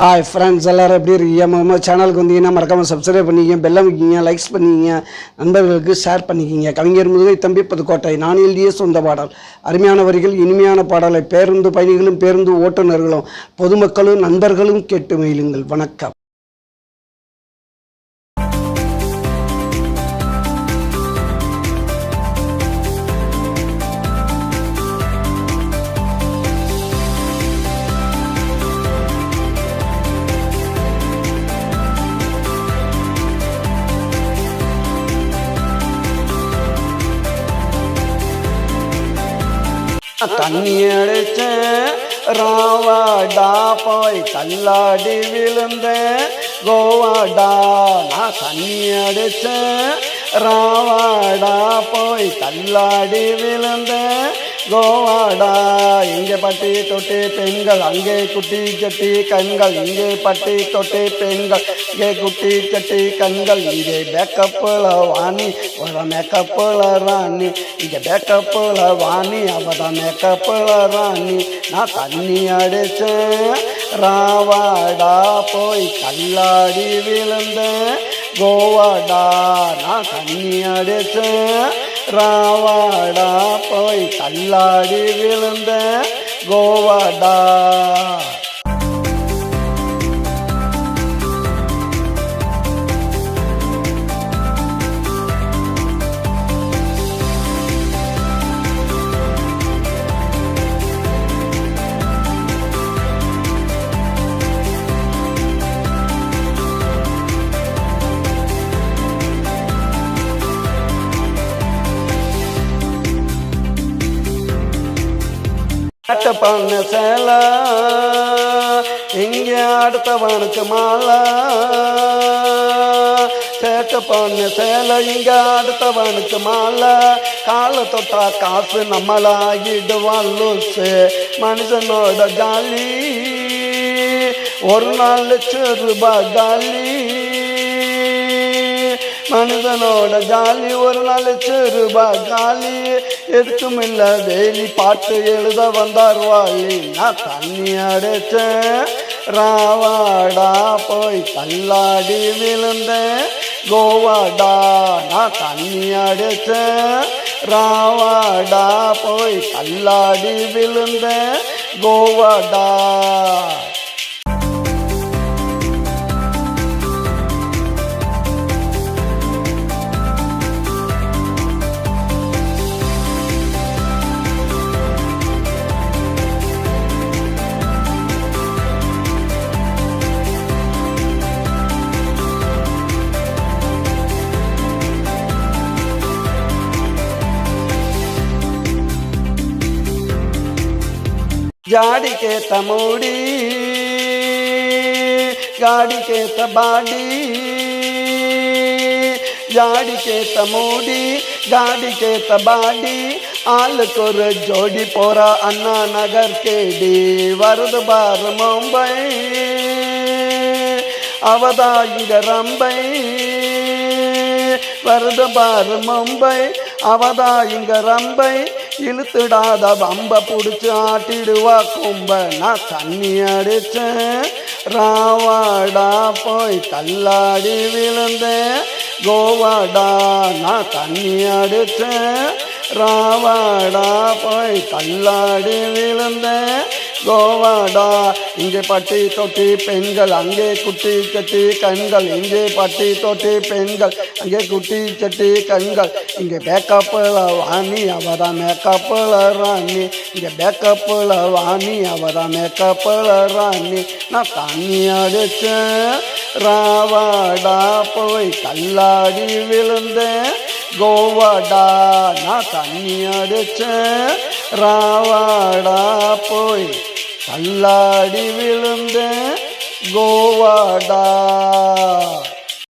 Hi friends, எல்லோரும் எப்படி இருக்கீங்க? நம்ம சேனலுக்கு வந்தீங்கன்னா மறக்காமல் சப்ஸ்கிரைப் பண்ணிக்கிங்க, பெல்லம் வைக்கிங்க, லைக்ஸ் பண்ணிக்கிங்க, நண்பர்களுக்கு ஷேர் பண்ணிக்கிங்க. கவிஞர் முதுகை தம்பி புதுக்கோட்டை நான் எழுதிய சொந்த பாடல். அருமையான வரிகள், இனிமையான பாடலை பேருந்து பயணிகளும் பேருந்து ஓட்டுநர்களும் பொதுமக்களும் நண்பர்களும் கேட்டு மகிழுங்கள். வணக்கம். தண்ணி அடிச்சேன் ராவாடா, போய் தள்ளாடி விழுந்தேன் கோவாடா. நான் தண்ணி அடிச்சேன் ராவாடா, போய் தள்ளாடி விழுந்தேன் கோவாடா. இங்கே பட்டி தொட்டி பெண்கள், அங்கே குட்டி கட்டி கண்கள், இங்கே பட்டி தொட்டி பெண்கள், இங்கே குட்டி கட்டி கண்கள். இங்கே பேக்கப்பில் வாணி, அவதான் மேக்கப்பில் ராணி. இங்கே பேக்கப்பில் வாணி, அவதான் மேக்கப்பில் ராணி. நான் தண்ணி அடிச்சேன் ராவாடா, போய் கல்லாடி விழுந்தேன் கோவாடா. நான் தண்ணி அடிச்சேன் ராவாடா, போய் கல்லாடி விழுந்த கோவாடா. பண்ண சேல இங்கே அடுத்தவனுக்கு மாலை, சேட்டை பண்ண சேலை இங்கே அடுத்தவனுக்கு மாலை. காலை தொட்டா காசு நம்மளாகிடுவான் லூசு. மனுஷனோட ஜாலி ஒரு நாள் ₹1,00,000 காலி. மனிதனோட ஜாலி ஒரு ₹1,00,000 காலி. எதுக்கும் இல்லை டெய்லி பாட்டு எழுத வந்தார் வாலி. நான் தண்ணி அடிச்சேன் ராவாடா, போய் கல்லாடி விழுந்தேன் கோவாடா. நான் தண்ணி அடிச்சேன் ராவாடா, போய் கல்லாடி விழுந்தேன் கோவாடா. गाड़ी के तमोड़ी, गाड़ी के तबाड़ी, गाड़ी के तमोड़ी, गाड़ी के तबाड़ी. ஆளுக்கு ஒரு ஜோடி போறா அண்ணா நகர் கேடி. வருது பார் மும்பை, அவதா இங்க ரம்பை. வருது பார் மும்பை, அவதா இங்க ரம்பை. இழுத்துடாத வம்ப பிடிச்சி ஆட்டிடுவா கும்ப. நான் தண்ணி அடிச்சேன் ராவாடா, போய் கல்லாடி விழுந்தேன் கோவாடா. நான் தண்ணி அடிச்சேன் ராவாடா, போய் கல்லாடி விழுந்தேன் கோவாடா. இங்கே பட்டி தொட்டி பெண்கள், அங்கே குட்டி கட்டி கண்கள். இங்கே பட்டி தொட்டி பெண்கள், அங்கே குட்டி கட்டி கண்கள். இங்கே பேக்கப்பில் வாணி, அவதான் மேக்கப்பில் ராணி. இங்கே பேக்கப்பில் வாணி, அவதான் மேக்கப்பில் ராணி. நான் தண்ணி அடிச்சேன் ராவாடா, போய் கல்லாடி விழுந்தேன் கோவாடா. நான் தண்ணி அடிச்சேன் ராவாடா, போய் கல்லாடி விழுந்தேன் கோவாடா.